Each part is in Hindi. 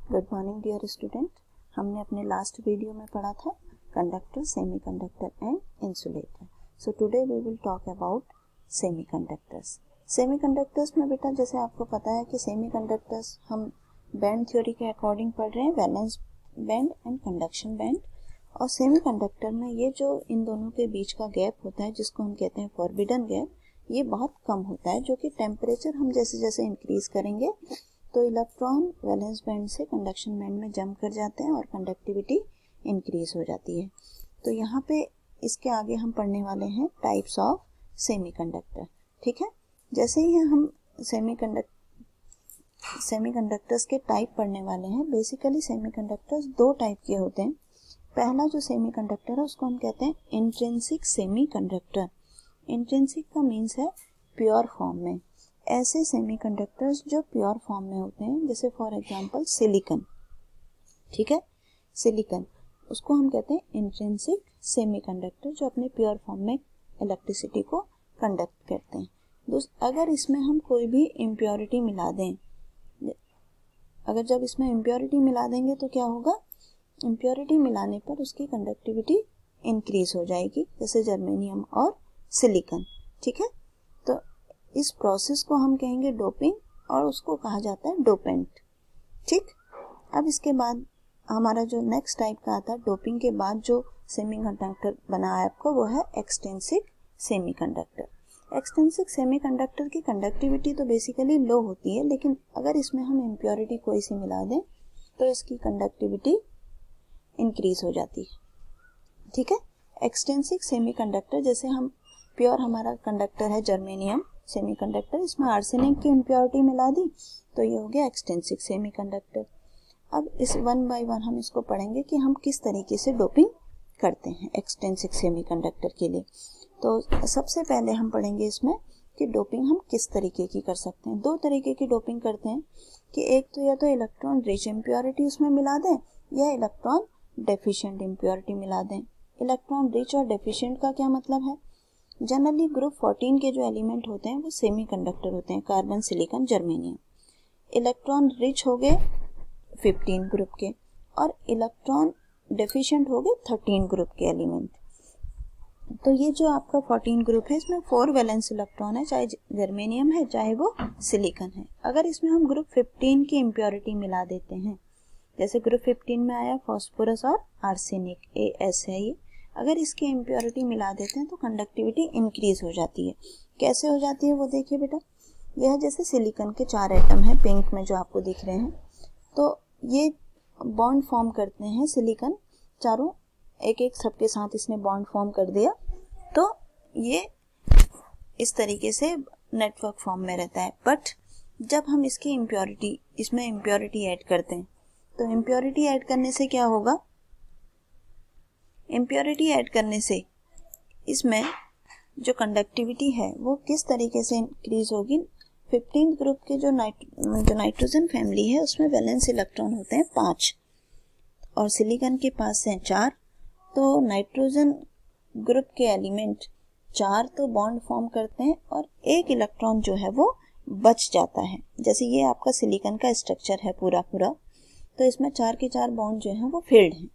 Good morning dear student. हमने अपने लास्ट वीडियो में पढ़ा था conductor, semiconductor and insulator. So today we will talk about semiconductors. Semiconductors में बेटा जैसे आपको पता है कि सेमीकंडक्टर्स हम बैंड थ्योरी के अकॉर्डिंग पढ़ रहे हैं, valence band and conduction band. और सेमीकंडक्टर में ये जो इन दोनों के बीच का गैप होता है जिसको हम कहते हैं फॉरबिडन गैप, ये बहुत कम होता है, जो कि टेम्परेचर हम जैसे जैसे इंक्रीज करेंगे तो इलेक्ट्रॉन वैलेंस बैंड से कंडक्शन बैंड में जंप कर जाते हैं और कंडक्टिविटी इंक्रीज हो जाती है। तो यहाँ पे इसके आगे हम पढ़ने वाले हैं टाइप्स ऑफ सेमीकंडक्टर। ठीक है, जैसे ही हम सेमीकंडक्टर्स के टाइप पढ़ने वाले हैं। बेसिकली सेमीकंडक्टर्स दो टाइप के होते हैं। पहला जो सेमीकंडक्टर है उसको हम कहते हैं इंट्रिंसिक सेमीकंडक्टर। इंट्रिंसिक का मीन्स है प्योर फॉर्म में। ऐसे सेमीकंडक्टर्स जो प्योर फॉर्म में होते हैं, जैसे फॉर एग्जांपल सिलिकॉन। ठीक है, सिलिकॉन उसको हम कहते हैं इंट्रिंसिक सेमीकंडक्टर, जो अपने प्योर फॉर्म में इलेक्ट्रिसिटी को कंडक्ट करते हैं। अगर इसमें हम कोई भी इम्प्योरिटी मिला दें, जब इसमें इम्प्योरिटी मिला देंगे तो क्या होगा, इम्प्योरिटी मिलाने पर उसकी कंडक्टिविटी इंक्रीज हो जाएगी, जैसे जर्मेनियम और सिलिकॉन। ठीक है, तो इस प्रोसेस को हम कहेंगे डोपिंग और उसको कहा जाता है डोपेंट। ठीक, अब इसके बाद हमारा जो नेक्स्ट टाइप का आता है, डोपिंग के बाद जो सेमीकंडक्टर बना है आपको, वो है एक्सटेंसिक सेमीकंडक्टर। एक्सटेंसिक सेमीकंडक्टर की कंडक्टिविटी तो बेसिकली लो होती है, लेकिन अगर इसमें हम इम्प्योरिटी कोई सी मिला दें तो इसकी कंडक्टिविटी इंक्रीज हो जाती है। ठीक है, एक्सटेंसिक सेमीकंडक्टर, जैसे हम प्योर हमारा कंडक्टर है जर्मेनियम सेमीकंडक्टर, इसमें आर्सेनिक की इम्प्योरिटी मिला दी तो ये हो गया एक्सटेंसिक सेमीकंडक्टर। अब इस वन बाय वन हम इसको पढ़ेंगे कि हम किस तरीके से डोपिंग करते हैं एक्सटेंसिक सेमीकंडक्टर के लिए। तो सबसे पहले हम पढ़ेंगे इसमें कि डोपिंग हम किस तरीके की कर सकते हैं। दो तरीके की डोपिंग करते हैं कि एक तो या तो इलेक्ट्रॉन रिच इम्प्योरिटी उसमें मिला दें या इलेक्ट्रॉन डेफिशिएंट इम्प्योरिटी मिला दें। इलेक्ट्रॉन रिच और डेफिशिएंट का क्या मतलब है, जनरली ग्रुप 14 के जो एलिमेंट होते हैं वो सेमीकंडक्टर होते हैं, carbon, silicon, germanium. Electron rich हो गए 15 ग्रुप के और इलेक्ट्रॉन डेफिशिएंट हो गए 13 ग्रुप के एलिमेंट। तो ये जो आपका 14 ग्रुप है, इसमें 4 वैलेंस इलेक्ट्रॉन है, चाहे जर्मेनियम है चाहे वो सिलिकॉन है। अगर इसमें हम ग्रुप 15 की इम्प्योरिटी मिला देते हैं, जैसे ग्रुप 15 में आया फास्फोरस और आर्सेनिक, AS है ये, अगर इसकी इम्प्योरिटी मिला देते हैं तो कंडक्टिविटी इंक्रीज हो जाती है। कैसे हो जाती है वो देखिए बेटा, यह जैसे सिलिकॉन के 4 एटम हैं पिंक में जो आपको दिख रहे हैं, तो ये बॉन्ड फॉर्म करते हैं सिलिकॉन, चारों एक एक सबके साथ इसने बॉन्ड फॉर्म कर दिया, तो ये इस तरीके से नेटवर्क फॉर्म में रहता है। बट जब हम इसकी इसमें इम्प्योरिटी ऐड करते हैं तो इम्प्योरिटी ऐड करने से क्या होगा, इम्प्योरिटी ऐड करने से इसमें जो कंडक्टिविटी है वो किस तरीके से इंक्रीज होगी। 15 ग्रुप के जो नाइट्रोजन फैमिली है उसमें वैलेंस इलेक्ट्रॉन होते हैं 5 और सिलिकॉन के पास हैं 4। तो नाइट्रोजन ग्रुप के एलिमेंट 4 तो बॉन्ड फॉर्म करते हैं और एक इलेक्ट्रॉन जो है वो बच जाता है। जैसे ये आपका सिलिकॉन का स्ट्रक्चर है पूरा, तो इसमें 4 के 4 बॉन्ड जो है वो फिल्ड हैं।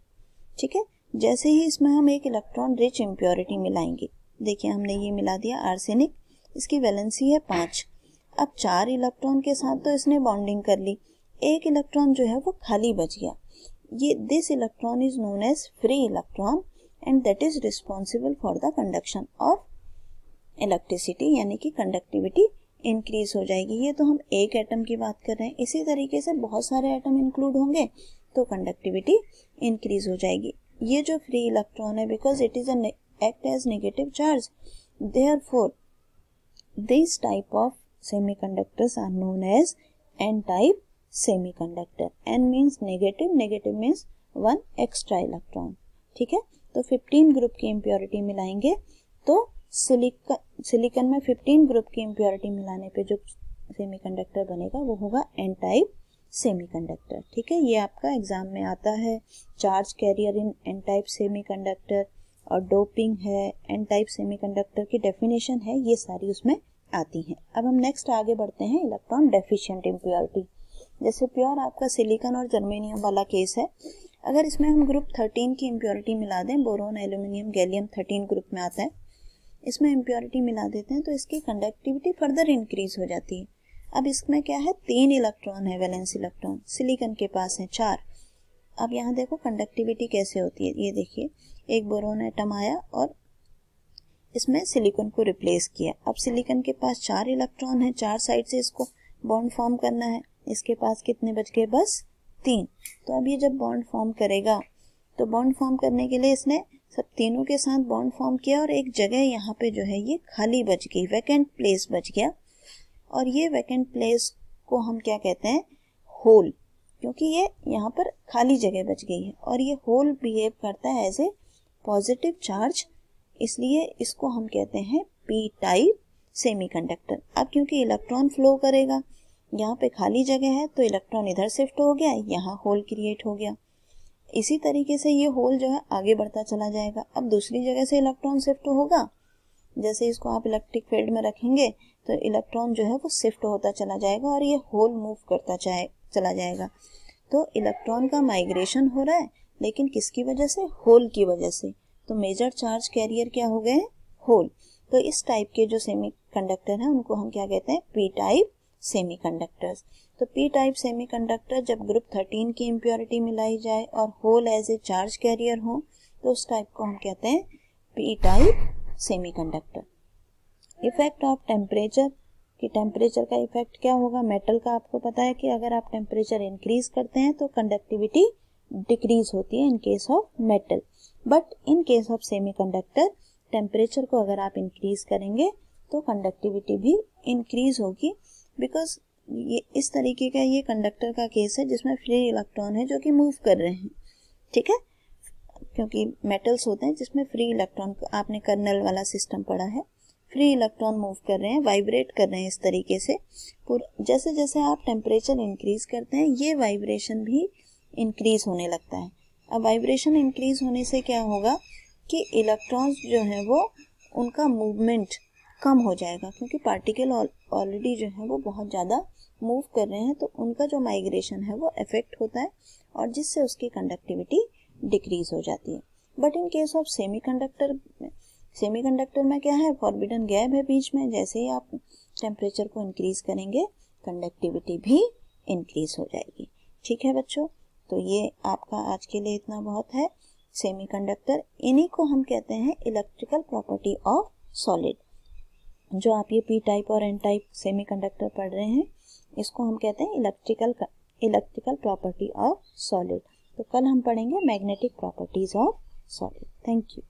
ठीक है, जैसे ही इसमें हम एक इलेक्ट्रॉन रिच इम्प्योरिटी मिलाएंगे, देखिए हमने ये मिला दिया आर्सेनिक, इसकी वैलेंसी है 5। अब 4 इलेक्ट्रॉन के साथ तो इसने बॉन्डिंग कर ली, एक इलेक्ट्रॉन जो है वो खाली बच गया। ये this electron is known as free electron and that is responsible for the conduction of electricity, यानी कि कंडक्टिविटी इंक्रीज हो जाएगी। ये तो हम एक एटम की बात कर रहे हैं, इसी तरीके से बहुत सारे एटम इंक्लूड होंगे तो कंडक्टिविटी इंक्रीज हो जाएगी। ये जो फ्री इलेक्ट्रॉन है, because it is act as negative charge, therefore this type of semiconductors are known as N type semiconductor. N means negative, negative means 1 extra electron. ठीक है, तो 15 ग्रुप की इम्प्योरिटी मिलाएंगे तो सिलिकॉन में 15 ग्रुप की इम्प्योरिटी मिलाने पे जो सेमीकंडक्टर बनेगा वो होगा एन टाइप सेमीकंडक्टर। ठीक है, ये आपका एग्जाम में आता है, charge carrier in N type semiconductor और डोपिंग है, एन टाइप सेमीकंडक्टर की डेफिनेशन है, ये सारी उसमें आती हैं। अब हम नेक्स्ट आगे बढ़ते हैं इलेक्ट्रॉन डेफिशिएंट इम्प्योरिटी। जैसे प्योर आपका सिलिकॉन और जर्मेनियम वाला केस है, अगर इसमें हम ग्रुप 13 की इम्प्योरिटी मिला दें, बोरोन, एल्यूमिनियम, गैलियम 13 ग्रुप में आता है, इसमें इम्प्योरिटी मिला देते हैं तो इसकी कंडक्टिविटी फर्दर इंक्रीज हो जाती है। अब इसमें क्या है, 3 इलेक्ट्रॉन है, वैलेंस इलेक्ट्रॉन, सिलिकॉन के पास है 4। अब यहाँ देखो कंडक्टिविटी कैसे होती है, ये देखिए एक बोरोन एटम आया और इसमें सिलिकॉन को रिप्लेस किया। अब सिलिकॉन के पास 4 इलेक्ट्रॉन है, 4 साइड से इसको बॉन्ड फॉर्म करना है, इसके पास कितने बच गए, बस 3। तो अब ये जब बॉन्ड फॉर्म करेगा तो बॉन्ड फॉर्म करने के लिए इसने सब तीनों के साथ बॉन्ड फॉर्म किया और एक जगह यहाँ पे जो है ये खाली बच गई, वैकेंट प्लेस बच गया। और ये वैकेंट प्लेस को हम क्या कहते हैं, होल, क्योंकि ये यहाँ पर खाली जगह बच गई है और ये होल बिहेव करता है एज ए पॉजिटिव चार्ज, इसलिए इसको हम कहते हैं पी टाइप सेमीकंडक्टर। अब क्योंकि इलेक्ट्रॉन फ्लो करेगा, यहाँ पे खाली जगह है तो इलेक्ट्रॉन इधर शिफ्ट हो गया, यहाँ होल क्रिएट हो गया। इसी तरीके से ये होल जो है आगे बढ़ता चला जाएगा। अब दूसरी जगह से इलेक्ट्रॉन शिफ्ट होगा, जैसे इसको आप इलेक्ट्रिक फील्ड में रखेंगे तो इलेक्ट्रॉन जो है वो शिफ्ट होता चला जाएगा और ये होल मूव करता चला जाएगा। तो इलेक्ट्रॉन का माइग्रेशन हो रहा है, लेकिन किसकी वजह से, होल की वजह से। तो मेजर चार्ज कैरियर क्या हो गए, होल। तो इस टाइप के जो सेमीकंडक्टर हैं उनको हम क्या कहते हैं, पी टाइप सेमीकंडक्टर्स। तो पी टाइप सेमीकंडक्टर जब ग्रुप 13 की इम्प्योरिटी मिलाई जाए और hole as a charge carrier हो तो उस टाइप को हम कहते हैं P type semiconductor. Effect of temperature, कि टेम्परेचर का इफेक्ट क्या होगा, मेटल का आपको पता है कि अगर आप टेम्परेचर इंक्रीज करते हैं तो कंडक्टिविटी डिक्रीज होती है in case of metal, but in case of semiconductor temperature को अगर आप इंक्रीज करेंगे तो कंडक्टिविटी भी इंक्रीज होगी, बिकॉज ये इस तरीके का ये कंडक्टर का केस है जिसमें फ्री इलेक्ट्रॉन है जो कि मूव कर रहे हैं, ठीक है, क्योंकि मेटल्स होते हैं जिसमें फ्री इलेक्ट्रॉन, आपने कर्नल वाला सिस्टम पढ़ा है, फ्री इलेक्ट्रॉन मूव कर रहे हैं, वाइब्रेट कर रहे हैं इस तरीके से। जैसे जैसे आप टेम्परेचर इंक्रीज करते हैं ये वाइब्रेशन भी इंक्रीज होने लगता है। अब वाइब्रेशन इंक्रीज होने से क्या होगा कि इलेक्ट्रॉन्स जो है वो उनका मूवमेंट कम हो जाएगा, क्योंकि पार्टिकल ऑलरेडी जो है वो बहुत ज़्यादा मूव कर रहे हैं, तो उनका जो माइग्रेशन है वो इफेक्ट होता है और जिससे उसकी कंडक्टिविटी डिक्रीज हो जाती है। But in case of semiconductor में क्या है, फॉरबिडन गैप है बीच में, जैसे ही आप टेम्परेचर को इंक्रीज करेंगे कंडक्टिविटी भी इंक्रीज हो जाएगी। ठीक है बच्चों, तो ये आपका आज के लिए इतना बहुत है। सेमीकंडक्टर, इन्हीं को हम कहते हैं इलेक्ट्रिकल प्रॉपर्टी ऑफ सॉलिड। जो आप ये पी टाइप और एन टाइप सेमीकंडक्टर पढ़ रहे हैं इसको हम कहते हैं इलेक्ट्रिकल प्रॉपर्टी ऑफ सॉलिड। तो कल हम पढ़ेंगे magnetic properties of solid. Thank you.